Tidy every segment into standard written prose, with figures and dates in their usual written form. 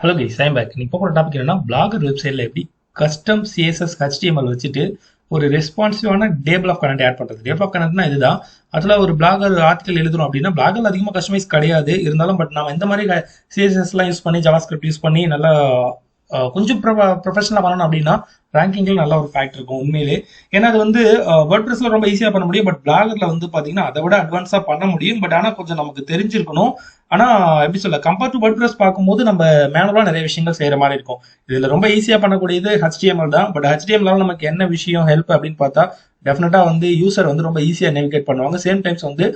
Hello guys, I'm back. இப்போ போகிற topic என்னன்னா, பிளாகர் வெப்சைட்ல எப்படி கஸ்டம் சிஎஸ்எஸ் HTML வச்சுட்டு ஒரு ரெஸ்பான்சிவான டேபிள் ஆஃப் கனெக்ட் ஆட் பண்ணுறது. டேபிள் ஆஃப் கனெக்ட்னா இதுதான். அதில் ஒரு பிளாகர் ஆர்டிகல் எழுதுறோம் அப்படின்னா, பிளாகர் அதிகமாக கஸ்டமைஸ் கிடையாது இருந்தாலும், பட் நம்ம இந்த மாதிரி சிஎஸ்எஸ்லாம் யூஸ் பண்ணி ஜாவாஸ்கிரிப்ட் யூஸ் பண்ணி நல்லா கொஞ்சம் ப்ரொஃபஷனலாக பண்ணணும் அப்படின்னா ரேங்கிங்கில் நல்ல ஒரு ஃபேக்ட் இருக்கும் உண்மையிலே. ஏன்னா அது வந்து வேர்ட்பிரஸ்ல ரொம்ப ஈஸியாக பண்ண முடியும், பட் பிளாகர்ல வந்து பார்த்தீங்கன்னா அதை விட அட்வான்ஸாக பண்ண முடியும். பட் ஆனால் கொஞ்சம் நமக்கு தெரிஞ்சிருக்கணும். ஆனால் எப்படி சொல்ல, கம்பேர்ட் டு வேர்ட்பிரஸ் பார்க்கும்போது நம்ம மேனுவலாக நிறைய விஷயங்கள் செய்கிற மாதிரி இருக்கும். இதில் ரொம்ப ஈஸியாக பண்ணக்கூடியது HTML தான். பட் HTML நமக்கு என்ன விஷயம் ஹெல்ப் அப்படின்னு பார்த்தா, டெஃபினட்டா வந்து யூசர் வந்து ரொம்ப ஈஸியாக நேவிகேட் பண்ணுவாங்க. சேம் டைம்ஸ் வந்து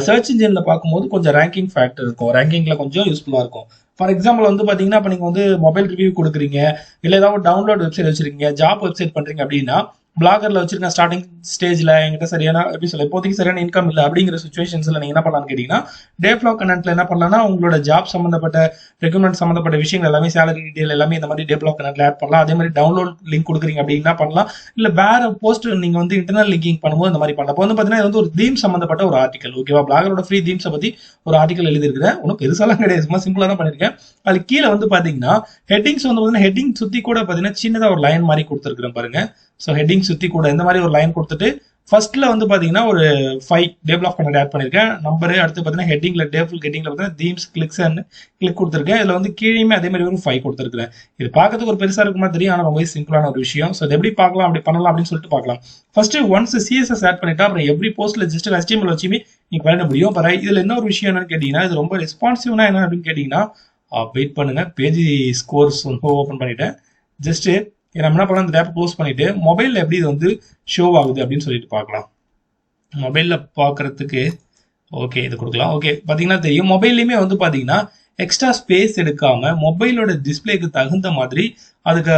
சர்ச் இன்ஜின்ல பார்க்கும்போது கொஞ்சம் ரேங்கிங் ஃபேக்டர் இருக்கும், ரேங்கிங்ல கொஞ்சம் யூஸ்ஃபுல்லாக இருக்கும். ஃபார் எக்ஸாம்பிள் வந்து பாத்தீங்கன்னா, இப்போ நீங்க வந்து மொபைல் ரிவ்யூ கொடுக்குறீங்க, இல்லை ஏதாவது டவுன்லோட் வெப்சைட் வச்சிருக்கீங்க, ஜாப் வெப்சைட் பண்றீங்க அப்படின்னா, பிளாகர்ல வச்சிருக்க ஸ்டார்டிங் ஸ்டேஜ்ல என்கிட்ட சரியான எப்படி சொல்ல இப்போதைக்கு சரியான இன்கம் இல்லை அப்படிங்கிற சுச்சுவேஷன்ஸ்ல நீங்க என்ன பண்ணலாம்னு கேட்டீங்கன்னா, டேப்லா கனெக்ட்ல என்ன பண்ணலாம்னா, உங்களோட ஜாப் சம்பந்தப்பட்ட ரெக்ரூட்மெண்ட் சம்பந்தப்பட்ட விஷயங்கள் எல்லாமே, சேலரி டீடைல் எல்லாமே இந்த மாதிரி டேப்லா கனெக்ட்ல ஆட் பண்ணலாம். அதே மாதிரி டவுன்லோட் லிங்க் கொடுக்குறீங்க அப்படின்னா பண்ணலாம். இல்ல வேற போஸ்ட் நீங்க வந்து இன்டர்னல் லிங்கிங் பண்ணும்போது இந்த மாதிரி பண்ணலாம். இப்போ வந்து பாத்தீங்கன்னா, இது வந்து ஒரு தீம் சம்பந்தப்பட்ட ஒரு ஆர்டிகல். ஓகேவா, பிளாகரோட ஃப்ரீ தீம்ஸை பத்தி ஒரு ஆர்டிகல் எழுதிருக்கிறேன். ஒன்றும் பெருசாலாம் கிடையாது, சும்மா சிம்பிளா தான் பண்ணிருக்கேன். அது கீழே வந்து பாத்தீங்கன்னா ஹெட்டிங்ஸ் வந்து பாத்தீங்கன்னா, ஹெட்டிங் சுத்தி கூட பாத்தீங்கன்னா சின்னதா ஒரு லைன் மாதிரி கொடுத்துருக்கேன் பாருங்க. ஸோ ஹெட்டிங் சுத்தி கூட இந்த மாதிரி ஒரு லைன் கொடுத்துட்டு ஃபர்ஸ்ட்ல வந்து பாத்தீங்கன்னா ஒரு 5 டேபிள் ஆஃப் கனெக்ட் ஆட் பண்ணிருக்கேன். நம்பரு அடுத்து பாத்தீங்கன்னா ஹெட்டிங்ல டேபிள் ஹெட்டிங்ல பாத்தீங்கன்னா தீம்ஸ் கிளிக்ஸ் அண்ட் கிளிக் கொடுத்துருக்கேன். இதுல வந்து கீழேயுமே அதே மாதிரி ஒரு 5 கொடுத்துருக்கேன். இது பார்க்கறதுக்கு ஒரு பெருசா இருக்குமா தெரியும், ஆனால் ரொம்ப சிம்பிளான ஒரு விஷயம். ஸோ இது எப்படி பார்க்கலாம், அப்படி பண்ணலாம் அப்படின்னு சொல்லிட்டு பார்க்கலாம். ஃபர்ஸ்ட் ஒன்ஸ் CSS ஆட் பண்ணிட்டா அப்புறம் எவ்ரி போஸ்ட்ல ஜஸ்ட் HTML வச்சுமே நீங்க பண்ண முடியும். பட் இதுல என்ன ஒரு விஷயம் என்னன்னு கேட்டீங்கன்னா, இது ரொம்ப ரெஸ்பான்சிவ்னா என்ன அப்படின்னு கேட்டீங்கன்னா, வெயிட் பண்ணுங்க, பேஜ் ஸ்கோர்ஸ் வந்து ஓப்பன் பண்ணிட்டேன். ஜஸ்ட் நம்ம என்ன பண்ணலாம், இந்த டேப் க்ளோஸ் பண்ணிட்டு மொபைல்ல எப்படி இது வந்து ஷோ ஆகுது அப்படின்னு சொல்லிட்டு பார்க்கலாம். மொபைல்ல பார்க்கறதுக்கு ஓகே இது கொடுக்கலாம். ஓகே பாத்தீங்கன்னா தெரியும், மொபைல்லையுமே வந்து பாத்தீங்கன்னா எக்ஸ்ட்ரா ஸ்பேஸ் எடுக்காம மொபைலோட டிஸ்பிளேக்கு தகுந்த மாதிரி அதுக்கு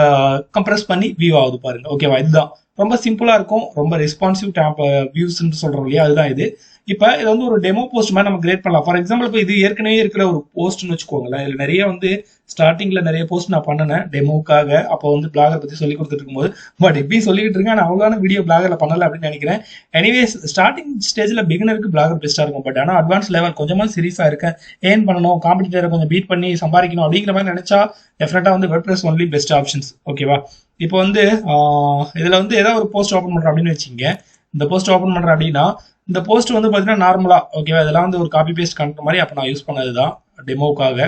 கம்ப்ரஸ் பண்ணி வியூ ஆகுது பாருங்க. ஓகேவா, இதுதான் ரொம்ப சிம்பிளா இருக்கும், ரொம்ப ரெஸ்பான்சிவ் டேப் வியூஸ்ன்னு சொல்றோம் இல்லையா, அதுதான் இது. இப்போ இது வந்து ஒரு டெமோ போஸ்ட் மாதிரி நம்ம கிரியேட் பண்ணலாம். ஃபார் எக்ஸாம்பிள் இப்போ இது ஏற்கனவே இருக்கிற ஒரு போஸ்ட்னு வச்சுக்கோங்களேன். இதுல நிறைய வந்து ஸ்டார்டிங்ல நிறைய போஸ்ட் நான் பண்ணினேன் டெமோக்காக, அப்போ வந்து பிளாகர் பத்தி சொல்லி கொடுத்துட்டு இருக்கும்போது. பட் இப்பயும் சொல்லிட்டு இருக்கேன், நான் அவ்வளோதான வீடியோ பிளாகர்ல பண்ணல அப்படின்னு நினைக்கிறேன். எனிவேஸ் ஸ்டார்டிங் ஸ்டேஜ்ல பிகினருக்கு பிளாகர் பெஸ்டா இருக்கும். பட் ஆனால் அட்வான்ஸ் லெவல் கொஞ்சமா சீரியஸா இருக்கேன், ஏர்ன் பண்ணணும், காம்படிட்டரை கொஞ்சம் பீட் பண்ணி சம்பாதிக்கணும் அப்படிங்கிற மாதிரி நினைச்சா டெஃபினட்டா வந்து வேர்ட்பிரஸ் ஒன்லி பெஸ்ட் ஆப்ஷன்ஸ். ஓகேவா, இப்போ வந்து இதுல வந்து ஏதாவது ஒரு போஸ்ட் ஓப்பன் பண்றோம் அப்படின்னு வச்சுங்க. இந்த போஸ்ட் ஓப்பன் பண்றேன் அப்படின்னா, இந்த போஸ்ட் வந்து பாத்தீங்கன்னா நார்மலா ஓகேவா, இதெல்லாம் வந்து ஒரு காப்பி பேஸ்ட் கண்டென்ட் மாதிரி அப்ப நான் யூஸ் பண்ணதுதான் டெமோக்காக.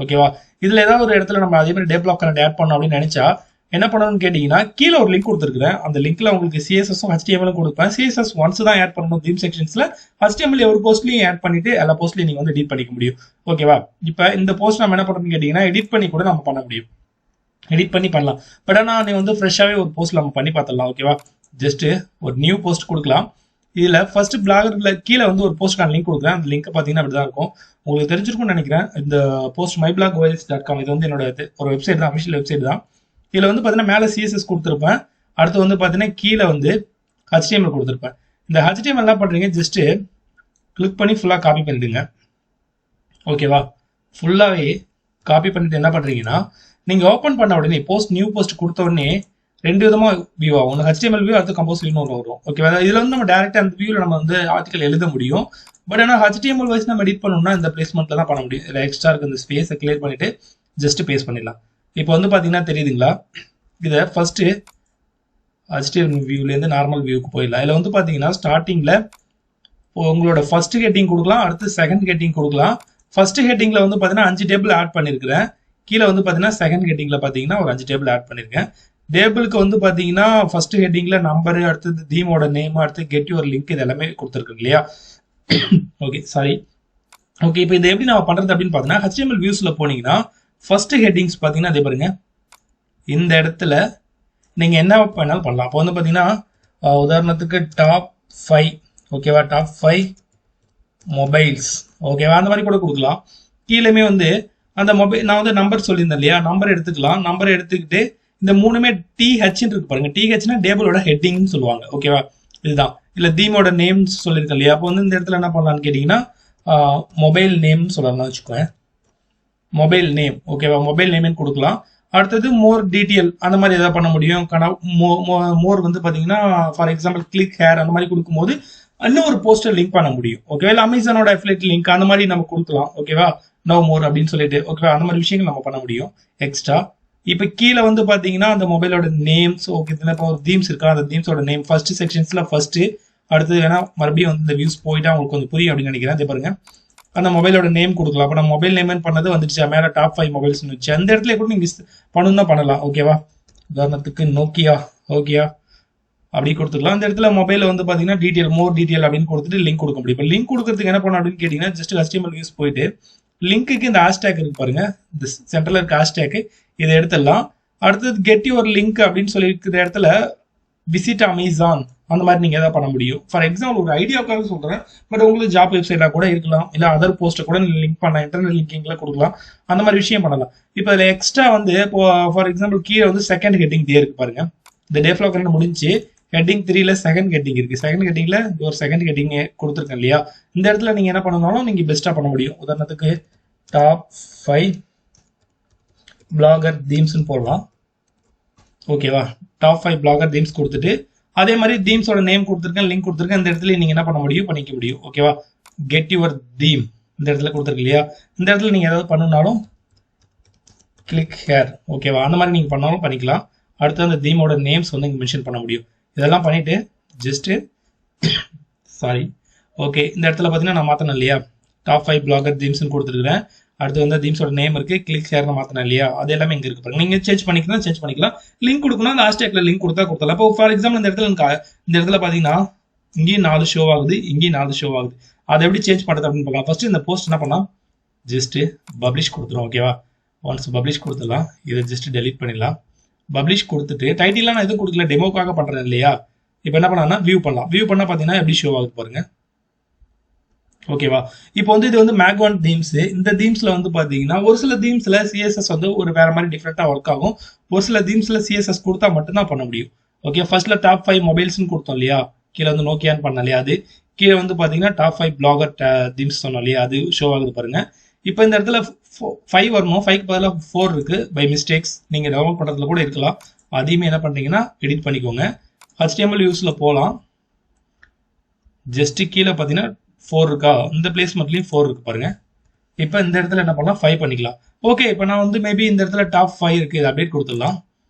ஓகேவா, இதுல ஏதாவது ஒரு இடத்துல நம்ம அதே மாதிரி டேபிள் ஆஃப் கனெக்ட் ஆட் பண்ணோம் அப்படின்னு நினைச்சா என்ன பண்ணணும்னு கேட்டீங்கன்னா, கீழே ஒரு லிங்க் கொடுத்துருக்கேன். அந்த லிங்க்ல உங்களுக்கு CSS-ம் HTML-ம் கொடுப்பேன். CSS ஒன்ஸ் தான் ஆட் பண்ணணும் தீம் செக்ஷன்ஸ்ல. HTML ஒரு போஸ்ட்லயும் ஆட் பண்ணிட்டு எல்லா போஸ்ட்லயும் நீங்க வந்து எடிட் பண்ணிக்க முடியும். ஓகேவா, இப்ப இந்த போஸ்ட் நம்ம என்ன பண்றோம்னு கேட்டீங்கன்னா, எடிட் பண்ணி கூட நம்ம பண்ண முடியும், எடிட் பண்ணி பண்ணலாம். பட் ஆனால் நீ வந்து ஃப்ரெஷ்ஷாவே ஒரு போஸ்ட் நம்ம பண்ணி பார்த்துடலாம். ஓகேவா, ஜஸ்ட் ஒரு நியூ போஸ்ட் கொடுக்கலாம். இதுல ஃபர்ஸ்ட் பிளாகர்ல கீழே வந்து ஒரு போஸ்ட்கான லிங்க் கொடுக்குறேன். அந்த லிங்க் பார்த்தீங்கன்னா அப்படிதான் இருக்கும், உங்களுக்கு தெரிஞ்சிருக்கும்னு நினைக்கிறேன். இந்த போஸ்ட் myblogos.com இது வந்து என்னோட ஒரு வெப்சைட் தான், அஃபிஷியல் வெப்சைட் தான். இதுல வந்து பார்த்தீங்கன்னா மேலே CSS கொடுத்துருப்பேன். அடுத்து வந்து பார்த்தீங்கன்னா கீழே வந்து HTML கொடுத்துருப்பேன். இந்த HTML என்ன பண்றீங்க, ஜஸ்ட் கிளிக் பண்ணி ஃபுல்லாக காப்பி பண்ணிடுங்க. ஓகேவா, ஃபுல்லாகவே காப்பி பண்ணிட்டு என்ன பண்றீங்கன்னா, நீங்க ஓப்பன் பண்ண உடனே போஸ்ட் நியூ போஸ்ட் கொடுத்த உடனே ரெண்டு விதமா வியூ ஆகும். ஒன்று HTML வியூ, அடுத்து கம்போஸ் வியூன்னு வரும். ஓகேவா, இதுல வந்து நம்ம டேரக்டா அந்த வியூல நம்ம வந்து ஆர்டிகல் எழுத முடியும். பட் ஆனால் HTML வைஸ் நம்ம எடிட் பண்ணணும்னா இந்த பிளேஸ்மெண்ட்ல தான் பண்ண முடியும். இதில் எக்ஸ்ட்ரா இருக்கு, இந்த ஸ்பேஸை கிளியர் பண்ணிட்டு ஜஸ்ட் பேஸ்ட் பண்ணிடலாம். இப்போ வந்து பாத்தீங்கன்னா தெரியுதுங்களா, இதை ஃபர்ஸ்ட் HTML வியூல இருந்து நார்மல் வியூக்கு போயிடலாம். இதுல வந்து பாத்தீங்கன்னா ஸ்டார்டிங்ல உங்களோட ஃபர்ஸ்ட் ஹெட்டிங் கொடுக்கலாம், அடுத்து செகண்ட் ஹெட்டிங் கொடுக்கலாம். ஃபர்ஸ்ட் ஹெட்டிங்ல வந்து பாத்தீங்கன்னா 5 டேபிள் ஆட் பண்ணிருக்கிறேன். கீழே வந்து பாத்தீங்கன்னா செகண்ட் ஹெட்டிங்ல பாத்தீங்கன்னா ஒரு 5 டேபிள் ஆட் பண்ணிருக்கேன். டேபிளுக்கு வந்து பாத்தீங்கன்னா ஃபர்ஸ்ட் ஹெட்டிங்ல நம்பர், அடுத்தது தீமோட நேம், அடுத்து கெட் யுவர் லிங்க், இது எல்லாமே கொடுத்துருக்கு இல்லையா. Okay sorry. ஓகே, இப்போ இது எப்படி நம்ம பண்றது அப்படின்னு பாத்தீங்கன்னா, HTML வியூஸ்ல போனீங்கன்னா ஃபர்ஸ்ட் ஹெட்டிங்ஸ் பாத்தீங்கன்னா அதே பாருங்க, இந்த இடத்துல நீங்க என்ன பண்ணாலும் பண்ணலாம். அப்போ வந்து பாத்தீங்கன்னா உதாரணத்துக்கு டாப் 5, ஓகேவா, டாப் 5 மொபைல்ஸ், ஓகேவா, அந்த மாதிரி கூட கொடுக்கலாம். கீழேயுமே வந்து அந்த மொபைல் நான் வந்து நம்பர் சொல்லியிருந்தேன் இல்லையா, நம்பர் எடுத்துக்கலாம். நம்பர் எடுத்துக்கிட்டு இந்த மூணுமே TH இருக்கு பாருங்க, THனா டேபிளோட ஹெட்டிங்னு சொல்லுவாங்க. ஓகேவா, இதுதான். இல்ல தீமோட நேம் சொல்லியிருக்கேன் இல்லையா, அப்போ வந்து இந்த இடத்துல என்ன பண்ணலாம்னு கேட்டீங்கன்னா மொபைல் நேம் சொல்லலாம் வச்சுக்கோங்க, மொபைல் நேம். ஓகேவா, மொபைல் நேம்னு கொடுக்கலாம். அடுத்தது மோர் டீட்டெயில் அந்த மாதிரி எதாவது பண்ண முடியும். மோர் வந்து பாத்தீங்கன்னா ஃபார் எக்ஸாம்பிள் கிளிக் ஹேர் அந்த மாதிரி கொடுக்கும்போது இன்னும் ஒரு போஸ்டர் லிங்க் பண்ண முடியும். ஓகேவா, இல்லை அமேசானோட அஃபிலியேட் லிங்க் அந்த மாதிரி நம்ம கொடுக்கலாம். ஓகேவா, நோ மோர் அப்படின்னு சொல்லிட்டு ஓகே அந்த மாதிரி விஷயங்கள் நம்ம பண்ண முடியும் எக்ஸ்ட்ரா. இப்போ கீழே வந்து பார்த்தீங்கன்னா அந்த மொபைலோட நேம்ஸ் ஓகே இப்போ தீம்ஸ் இருக்கா அந்த தீம்ஸோட நேம் ஃபர்ஸ்ட் செக்ஷன்ஸ்ல ஃபர்ஸ்ட் அடுத்து வேணா மறுபடியும் வந்து இந்த வியூஸ் போயிட்டா உங்களுக்கு கொஞ்சம் புரியும் அப்படின்னு நினைக்கிறேன். இதே பாருங்க அந்த மொபைலோட நேம் கொடுக்கலாம். அப்போ நம்ம மொபைல் நேம் பண்ணது வந்துச்சு மேலே டாப் 5 மொபைல்ஸ் வச்சு அந்த இடத்துல கூட நீங்கள் பண்ணணும்னா பண்ணலாம் ஓகேவா. உதாரணத்துக்கு நோக்கியா ஓகேயா அப்படி கொடுத்துக்கலாம். அந்த இடத்துல மொபைலில் வந்து பார்த்தீங்கன்னா டீட்டெயில் மோர் டீட்டெயில் அப்படின்னு கொடுத்துட்டு லிங்க் கொடுக்க முடியும். இப்போ லிங்க் கொடுக்கறதுக்கு என்ன பண்ணணும் அப்படின்னு கேட்டிங்கன்னா ஜஸ்ட் HTML வியூஸ் போயிட்டு லிங்க்குக்கு இந்த ஹேஷ்டேக் இருக்கு பாருங்க இந்த சென்டரில் இருக்க ஹேஷ்டேக் இதை எடுத்துடலாம். அடுத்தது கெட் யுவர் லிங்க் அப்படின்னு சொல்லி இருக்கிற இடத்துல விசிட் அமேசான் அந்த மாதிரி நீங்கள் எதாவது பண்ண முடியும். ஃபார் எக்ஸாம்பிள் ஒரு ஐடியாவுக்காக சொல்கிறேன். பட் உங்களுக்கு ஜாப் வெப்சைட்டாக கூட இருக்கலாம், இல்லை அதர் போஸ்ட்டை கூட லிங்க் பண்ண இன்டர்நெட் லிங்கிங்கில் கொடுக்கலாம். அந்த மாதிரி விஷயம் பண்ணலாம். இப்போ இதில் எக்ஸ்ட்ரா வந்து இப்போ ஃபார் எக்ஸாம்பிள் கீழே வந்து செகண்ட் ஹெட்டிங் தே இருக்கு பாருங்க. இந்த டே ஃப்ளோ கரண்ட் முடிஞ்சு ஹெட்டிங் 3ல செகண்ட் ஹெட்டிங் இருக்கு. செகண்ட் ஹெட்டிங்ல ஒரு செகண்ட் ஹெட்டிங் கொடுத்துருக்கேன் இல்லையா. இந்த இடத்துல நீங்கள் என்ன பண்ணணும்னாலும் நீங்கள் பெஸ்ட்டாக பண்ண முடியும். உதாரணத்துக்கு டாப் 5 பிளாகர் தீம்ஸ்ன்னு போடலாம் ஓகேவா. டாப் 5 பிளாகர் தீம்ஸ் கொடுத்துட்டு அதே மாதிரி தீம்ஸோட நேம் கொடுத்துருக்கேன் லிங்க் கொடுத்துருக்கேன். இந்த இடத்துல நீங்க என்ன பண்ண முடியும் பண்ணிக்க முடியும் ஓகேவா. கெட் யுவர் தீம் இந்த இடத்துல கொடுத்துருக்கு இல்லையா. இந்த இடத்துல நீங்க ஏதாவது பண்ணணும்னாலும் கிளிக் ஹேர் ஓகேவா அந்த மாதிரி நீங்க பண்ணாலும் பண்ணிக்கலாம். அடுத்து அந்த தீமோட நேம்ஸ் வந்து இங்க மென்ஷன் பண்ண முடியும். இதெல்லாம் பண்ணிட்டு ஜஸ்ட் சாரி ஓகே இந்த இடத்துல பார்த்தீங்கன்னா நான் மாற்றணும் இல்லையா டாப் 5 பிளாகர் தீம்ஸ்ன்னு கொடுத்துருக்கேன். அடுத்து வந்து தீம்ஸோட நேம் இருக்கு கிளிக் ஷேர்னு மாத்தினா இல்லையா அது எல்லாமே இங்க இருக்கு பாருங்க. நீங்க சேஞ்ச் பண்ணிக்கலாம் லிங்க் கொடுக்கணும் அந்த ஹேஷ்டேக்ல லிங்க் கொடுத்தலாம். இப்போ ஃபார் எக்ஸாம்பிள் இந்த இடத்துல பாத்தீங்கன்னா இங்கேயும் 4 ஷோ ஆகுது இங்கேயும் 4 ஷோ ஆகுது. அதை எப்படி சேஞ்ச் பண்றது அப்படின்னு பார்க்கலாம். ஃபர்ஸ்ட் இந்த போஸ்ட் என்ன பண்ணலாம் ஜஸ்ட் பப்ளிஷ் கொடுத்துரும் ஓகேவா. ஒன்ஸ் பப்ளிஷ் கொடுத்துடலாம். இதை ஜஸ்ட் டெலிட் பண்ணிடலாம். பப்ளிஷ் கொடுத்துட்டு டைட்டிலாம் நான் எதுவும் கொடுக்கல டெமோக்காக பண்றேன் இல்லையா. இப்போ என்ன பண்ணலாம்னா வியூ பண்ணலாம். வியூ பண்ணா பாத்தீங்கன்னா எப்படி ஷோ ஆகுது பாருங்க ஓகேவா. இப்போ வந்து இது வந்து மேக்வான் தீம்ஸ். இந்த தீம்ஸ்ல வந்து பாத்தீங்கன்னா ஒரு சில தீம்ஸ்ல CSS வந்து ஒரு வேற மாதிரி டிஃப்ரெண்டா ஒர்க் ஆகும். ஒரு சில தீம்ஸ்ல CSS கொடுத்தா மட்டும்தான் பண்ண முடியும் ஓகே. ஃபர்ஸ்ட்ல டாப் 5 மொபைல்ஸ்னு கொடுத்தோம் இல்லையா. கீழே வந்து நோக்கியான்னு பண்ண இல்லையா அது கீழே வந்து பாத்தீங்கன்னா டாப் 5 பிளாகர் தீம்ஸ் சொன்னோம் இல்லையா அது ஷோ ஆகுது பாருங்க. இப்போ இந்த இடத்துல 5 வரணும் 5க்கு பதிலாக 4 இருக்கு பை மிஸ்டேக்ஸ். நீங்க டவுன்லோட் பண்றதுல கூட இருக்கலாம். அதையுமே என்ன பண்றீங்கன்னா எடிட் பண்ணிக்கோங்க. HTML வியூஸ்ல போகலாம். ஜஸ்ட் கீழே பாத்தீங்கன்னா 4 இருக்கா இந்த பிளேஸ்மெண்ட்லயும் 4 இருக்கு பாருங்க. இப்போ இந்த இடத்துல என்ன பண்ணலாம் 5 பண்ணிக்கலாம் ஓகே. இப்போ நான் வந்து மேபி இந்த இடத்துல டாப் 5 இருக்கு இதை அப்டேட் கொடுத்துடலாம்.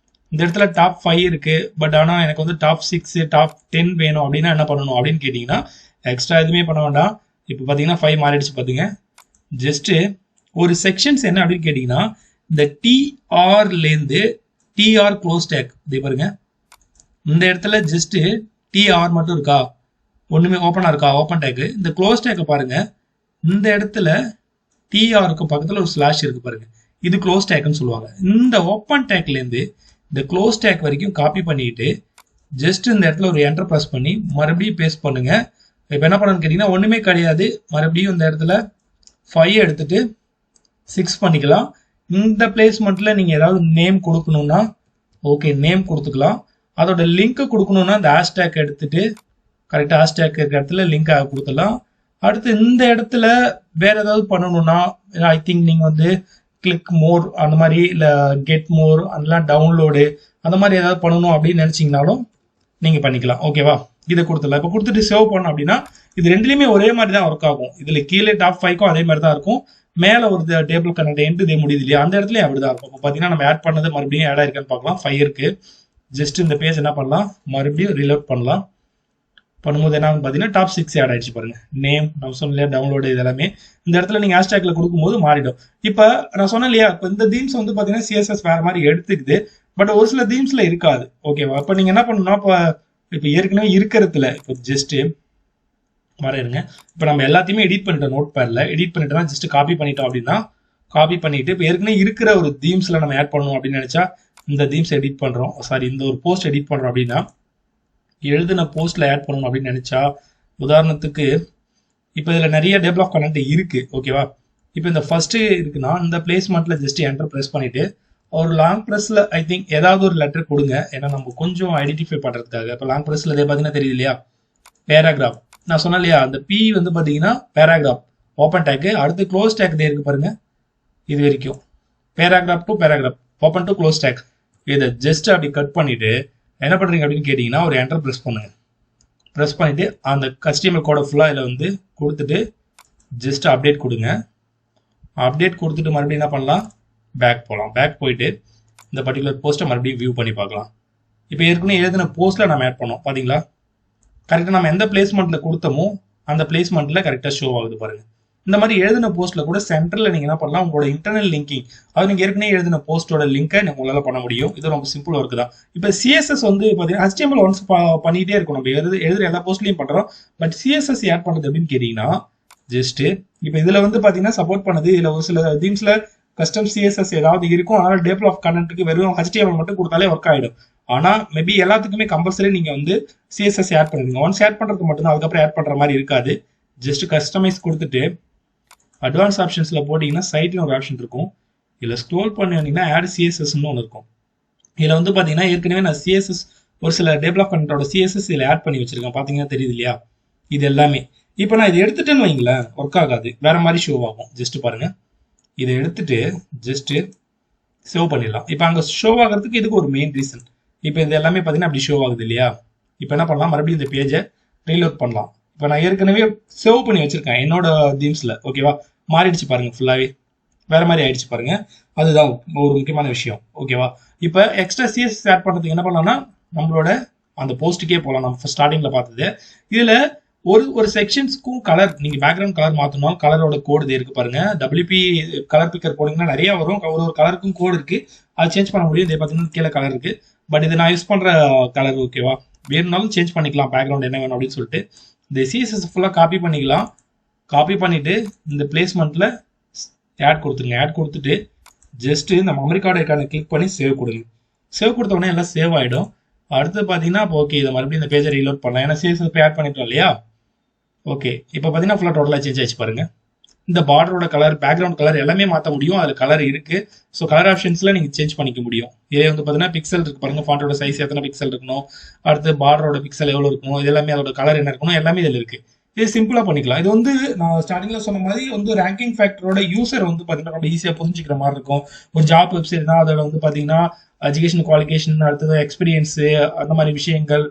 இந்த இடத்துல டாப் 5 இருக்கு பட் ஆனா எனக்கு வந்து டாப் 6 டாப் 10 வேணும் அப்படின்னா என்ன பண்ணணும் அப்படின்னு கேட்டீங்கன்னா எக்ஸ்ட்ரா எதுவுமே பண்ண வேண்டாம். இப்போ பாத்தீங்கன்னா 5 மாறிடுச்சு பாத்தீங்க. ஜஸ்ட் ஒரு செக்ஷன்ஸ் என்ன அப்படின்னு கேட்டீங்கன்னா இந்த TRல இருந்து TR க்ளோஸ் டேக் இதே பாருங்க. இந்த இடத்துல ஜஸ்ட் TR மட்டும் இருக்கா ஒண்ணுமே ஓப்பனா இருக்கா ஓப்பன் டேக். இந்த க்ளோஸ் டேக்கை பாருங்க. இந்த இடத்துல TRக்கு பக்கத்துல ஒரு ஸ்லாஷ் இருக்கு பாருங்க. இது க்ளோஸ் டேக்னு சொல்லுவாங்க. இந்த ஓப்பன் டேக்ல இருந்து இந்த க்ளோஸ் டேக் வரைக்கும் காப்பி பண்ணிட்டு ஜஸ்ட் இந்த இடத்துல ஒரு என்டர் பிரஸ் பண்ணி மறுபடியும் பேஸ்ட் பண்ணுங்க. இப்போ என்ன பண்ணணும்னு கேட்டீங்கன்னா ஒண்ணுமே கிடையாது. மறுபடியும் இந்த இடத்துல 5 எடுத்துட்டு 6 பண்ணிக்கலாம். இந்த பிளேஸ்மெண்ட்ல நீங்க ஏதாவது நேம் கொடுக்கணும்னா ஓகே நேம் கொடுத்துக்கலாம். அதோட லிங்க் கொடுக்கணும்னா இந்த ஹேஷ்டேக் எடுத்துட்டு கரெக்டா ஹேஷ்டேக் இருக்கிற இடத்துல லிங்க் கொடுத்துடலாம். அடுத்து இந்த இடத்துல வேற ஏதாவது பண்ணணும்னா ஐ திங்க் நீங்க வந்து கிளிக் மோர் அந்த மாதிரி இல்ல கெட் மோர் அதெல்லாம் டவுன்லோடு அந்த மாதிரி ஏதாவது பண்ணணும் அப்படின்னு நினைச்சீங்கனாலும் நீங்க பண்ணிக்கலாம் ஓகேவா. இதை கொடுத்துடலாம். இப்போ கொடுத்துட்டு சேவ் பண்ணோம் அப்படின்னா இது ரெண்டுலயுமே ஒரே மாதிரி தான் ஒர்க் ஆகும். இதுல கீழே டாப் 5க்கும் அதே மாதிரி தான் இருக்கும். மேல ஒரு டேபிள் கனெக்ட் எண்ட் இதே முடியுது இல்லையா அந்த இடத்துல அப்படிதான் இருக்கும். இப்போ பாத்தீங்கன்னா நம்ம ஆட் பண்ணது மறுபடியும் ஆட் ஆயிருக்கான்னு பார்க்கலாம். 5 இருக்கு. ஜஸ்ட் இந்த பேஜ் என்ன பண்ணலாம் மறுபடியும் ரீலோட் பண்ணலாம். பண்ணும்போது என்ன பாத்தீங்கன்னா டாப் 6 ஆட் ஆயிடுச்சு பாருங்க. நேம் நம்ம சொன்ன இல்லையா டவுன்லோடு இதெல்லாமே இந்த இடத்துல நீங்க ஹேஷ்டேக்ல கொடுக்கும்போது மாறிடும். இப்ப நான் சொன்னேன் இல்லையா இப்போ இந்த தீம்ஸ் வந்து பாத்தீங்கன்னா CSS வேற மாதிரி எடுத்துக்குது. பட் ஒரு சில தீம்ஸ்ல இருக்காது ஓகேவா. இப்ப நீங்க என்ன பண்ணணும்னா இப்ப ஏற்கனவே இருக்கிறதுல இப்போ ஜஸ்ட் வரையிருங்க. இப்போ நம்ம எல்லாத்தையுமே எடிட் பண்ணிட்டோம் நோட் பேட்ல. எடிட் பண்ணிட்டு ஜஸ்ட் காப்பி பண்ணிட்டோம் அப்படின்னா காப்பி பண்ணிட்டு இப்போ ஏற்கனவே இருக்கிற ஒரு தீம்ஸ்ல நம்ம ஆட் பண்ணணும் அப்படின்னு நினைச்சா இந்த தீம்ஸ் எடிட் பண்றோம் சாரி இந்த ஒரு போஸ்ட் எடிட் பண்றோம் அப்படின்னா எழுதுன போஸ்ட்ல ஆட் பண்ணணும் அப்படின்னு நினைச்சா உதாரணத்துக்கு இப்போ இதுல நிறைய டேபிள் ஆஃப் கண்டென்ட் இருக்கு ஓகேவா. இப்போ இந்த ஃபர்ஸ்ட் இருக்குன்னா இந்த பிளேஸ்மெண்ட்ல ஜஸ்ட் என்டர் பிரஸ் பண்ணிட்டு ஒரு லாங் பிரஸ்ல ஐ திங்க் ஏதாவது ஒரு லெட்டர் கொடுங்க. ஏன்னா நம்ம கொஞ்சம் ஐடென்டிஃபை பண்றதுக்காக. இப்போ லாங் பிரஸ்ல இதே பாத்தீங்கன்னா தெரியுது இல்லையா பேராகிராஃப். நான் சொன்னேன் இல்லையா அந்த P வந்து பாத்தீங்கன்னா பேராகிராஃப் ஓப்பன் டேக். அடுத்து க்ளோஸ் டேக் இருக்கு பாருங்க. இது வரைக்கும் paragraph to paragraph open to close take. இதை ஜஸ்ட் அப்படி கட் பண்ணிட்டு என்ன பண்றீங்க அப்படின்னு கேட்டீங்கன்னா ஒரு என்டர் பிரஸ் பண்ணுங்க. பிரஸ் பண்ணிட்டு அந்த HTML கோட ஃபுல்லா இதுல வந்து கொடுத்துட்டு ஜஸ்ட் அப்டேட் கொடுங்க. அப்டேட் கொடுத்துட்டு மறுபடியும் என்ன பண்ணலாம், பேக் போகலாம். பேக் போயிட்டு இந்த பர்டிகுலர் போஸ்ட்டை மறுபடியும் வியூ பண்ணி பார்க்கலாம். இப்போ ஏற்கனவே எழுதின போஸ்ட்டில் நம்ம ஆட் பண்ணோம் பார்த்தீங்களா, கரெக்டாக நம்ம எந்த பிளேஸ்மெண்ட்டில் கொடுத்தோமோ அந்த பிளேஸ்மெண்ட்டில் கரெக்டாக ஷோ ஆகுது பாருங்க. இந்த மாதிரி எழுதின போஸ்ட்டில் கூட சென்டரில் நீங்கள் என்ன பண்ணலாம், உங்களோட இன்டர்னல் லிங்கிங், அது நீங்கள் ஏற்கனவே எழுதின போஸ்ட்டோட லிங்கை உங்களால் பண்ண முடியும். இது ரொம்ப சிம்பிள் ஒர்க் தான். இப்போ சிஎஸ்எஸ் வந்து பார்த்தீங்கன்னா HTML ஒன்ஸ் பண்ணிகிட்டே இருக்கும், நம்ம எழுதுற எல்லா போஸ்ட்லையும் பண்ணுறோம். பட் சிஎஸ்எஸ் ஆட் பண்ணுறது அப்படின்னு கேட்டிங்கன்னா ஜஸ்ட்டு இப்போ இதில் வந்து பார்த்தீங்கன்னா சப்போர்ட் பண்ணுது. இதில் ஒரு சில தீம்ஸில் கஸ்டம் சிஎஸ்எஸ் ஏதாவது இருக்கும். அதனால் டேபிள் ஆஃப் கண்டென்ட்டுக்கு வெறும் HTML மட்டும் கொடுத்தாலே ஒர்க் ஆகிடும். ஆனால் மேபி எல்லாத்துக்குமே கம்பல்சரி நீங்கள் வந்து சிஎஸ்எஸ் ஆட் பண்ணுவீங்க. ஒன்ஸ் ஆட் பண்ணுறது மட்டும்தான், அதுக்கப்புறம் ஆட் பண்ணுற மாதிரி இருக்காது. ஜஸ்ட் கஸ்டமைஸ் கொடுத்துட்டு அட்வான்ஸ் ஆப்ஷன்ஸில் போட்டிங்கன்னா சைட்னு ஒரு ஆப்ஷன் இருக்கும். இதில் ஸ்க்ரோல் பண்ணிங்கன்னா ஆட் சிஎஸ்எஸ்ன்னு ஒன்று இருக்கும். இதில் வந்து பார்த்தீங்கன்னா ஏற்கனவே நான் சிஎஸ்எஸ் ஒரு சில டேபிள் ஆஃப் கண்டென்ட்டோட சிஎஸ்எஸ் இதில் ஆட் பண்ணி வச்சிருக்கேன். பார்த்தீங்கன்னா தெரியுது இல்லையா, இது எல்லாமே. இப்போ நான் இதை எடுத்துட்டேன்னு வைங்களேன், ஒர்க் ஆகாது, வேற மாதிரி ஷோ ஆகும். ஜஸ்ட் பாருங்க, இதை எடுத்துட்டு ஜஸ்ட் சேவ் பண்ணிடலாம். இப்போ அங்கே ஷோ ஆகிறதுக்கு இதுக்கு ஒரு மெயின் ரீசன். இப்போ இது எல்லாமே பார்த்தீங்கன்னா அப்படி ஷோ ஆகுது இல்லையா. இப்போ என்ன பண்ணலாம், மறுபடியும் இந்த பேஜை ரீலோட் பண்ணலாம். இப்போ நான் ஏற்கனவே சேவ் பண்ணி வச்சிருக்கேன் என்னோட தீம்ஸில், ஓகேவா. மாறிடுச்சு பாருங்க, ஃபுல்லாகவே வேற மாதிரி ஆயிடுச்சு பாருங்க. அதுதான் ஒரு முக்கியமான விஷயம், ஓகேவா. இப்போ எக்ஸ்ட்ரா சிஎஸ்எஸ் ஆட் பண்ணுறதுக்கு என்ன பண்ணலாம்னா, நம்மளோட அந்த போஸ்ட்டுக்கே போகலாம். நம்ம ஸ்டார்டிங்கில் பார்த்தது இதில் ஒரு செக்ஷன்ஸ்க்கும் கலர், நீங்கள் பேக்ரவுண்ட் கலர் மாற்றணும், கலரோட கோடு இது இருக்கு பாருங்க. WP கலர் பிக்கர் போனீங்கன்னா நிறைய வரும். ஒரு கலருக்கும் கோடு இருக்கு, அது சேஞ்ச் பண்ண முடியும். இது பார்த்தீங்கன்னா கீழே கலர் இருக்கு. பட் இது நான் யூஸ் பண்ணுற கலர், ஓகேவா. வேணும்னாலும் சேஞ்ச் பண்ணிக்கலாம், பேக்ரவுண்ட் என்ன வேணும் அப்படின்னு சொல்லிட்டு. இந்த சிஎஸ்எஸ் ஃபுல்லாக காப்பி பண்ணிக்கலாம். காப்பி பண்ணிட்டு இந்த பிளேஸ்மெண்ட்டில் ஆட் கொடுத்துருங்க. ஆட் கொடுத்துட்டு ஜஸ்ட் இந்த மெமரி கார்டு ஐக்கானை கிளிக் பண்ணி சேவ் கொடுங்க. சேவ் கொடுத்த உடனே எல்லாம் சேவ் ஆகிடும். அடுத்து பார்த்தீங்கன்னா இப்போ ஓகே, இதை மறுபடியும் இந்த பேஜை ரீலோட் பண்ணலாம். ஏன்னா சிஎஸ்எஸ் போய் ஆட் பண்ணிட்டோம் இல்லையா. ஓகே, இப்போ பார்த்தீங்கன்னா ஃபுல்லாக டோட்டலாக சேஞ்ச் ஆயிடுச்சு பாருங்க. இந்த பார்டரோட கலர், பேக்ரவுண்ட் கலர் எல்லாமே மாற்ற முடியும். அதில் கலர் இருக்கு. ஸோ கலர் ஆப்ஷன்ஸ்ல நீங்கள் சேஞ்ச் பண்ணிக்க முடியும். இதே வந்து பார்த்தீங்கன்னா பிக்சல் இருக்கு பாருங்க, ஃபாண்டோட சைஸ் எத்தனை பிக்சல் இருக்கணும், அடுத்து பார்டரோட பிக்சல் எவ்வளோ இருக்கணும், இது எல்லாமே அதோட கலர் என்ன இருக்கணும், எல்லாமே இதில் இருக்கு. இது சிம்பிளாக பண்ணிக்கலாம். இது வந்து நான் ஸ்டார்டிங்ல சொன்ன மாதிரி வந்து ரேங்கிங் ஃபேக்டரோட யூசர் வந்து பார்த்தீங்கன்னா ரொம்ப ஈஸியாக புரிஞ்சுக்கிற மாதிரி இருக்கும். ஒரு ஜாப் வெப்சைட் தான், அதில் வந்து பார்த்தீங்கன்னா எஜுகேஷன் குவாலிஃபிகேஷன், அடுத்தது எக்ஸ்பீரியன்ஸு, அந்த மாதிரி விஷயங்கள்,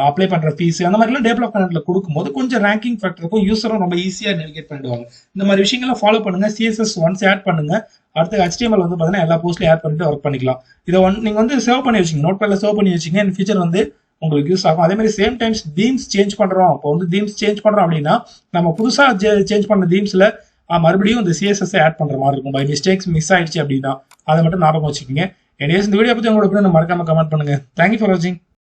அப்ளை பண்ற ஃபீஸ், அந்த மாதிரிலாம் டேபிள் ஆஃப் கண்டென்ட்ல கொடுக்கும்போது கொஞ்சம் ரேங்கிங் ஃபேக்டருக்கும் யூசரும் ரொம்ப ஈஸியாக நேவிகேட் பண்ணிடுவாங்க. இந்த மாதிரி விஷயங்களை ஃபாலோ பண்ணுங்க. சிஎஸ்எஸ் ஒன்ஸ் ஆட் பண்ணுங்க. அடுத்து HTML வந்து பார்த்தீங்கன்னா எல்லா போஸ்ட்லையும் ஆட் பண்ணிட்டு ஒர்க் பண்ணிக்கலாம். இதை நீங்க வந்து சேவ் பண்ணி வச்சுங்க, நோட் பேட்ல சேவ் பண்ணி வச்சுங்க. இன் ஃபியூச்சர் வந்து உங்களுக்கு யூஸ் ஆகும். அதே மாதிரி சேம் டைம்ஸ் தீம்ஸ் சேஞ்ச் பண்றோம். இப்போ வந்து தீம்ஸ் சேஞ்ச் பண்றோம் அப்படின்னா நம்ம புதுசா சேஞ்ச் பண்ண தீம்ஸ்ல மறுபடியும் இந்த சிஎஸ்எஸ் ஆட் பண்ற மாதிரி இருக்கும். பை மிஸ்டேக்ஸ் மிஸ் ஆயிடுச்சு அப்படின்னா அதை மட்டும் ஞாபகம் வச்சுக்கோங்க. எனிவேஸ் இந்த வீடியோ பத்தி உங்களோட மறக்காம கமெண்ட் பண்ணுங்க. தேங்க்யூ ஃபார் வாட்சிங்.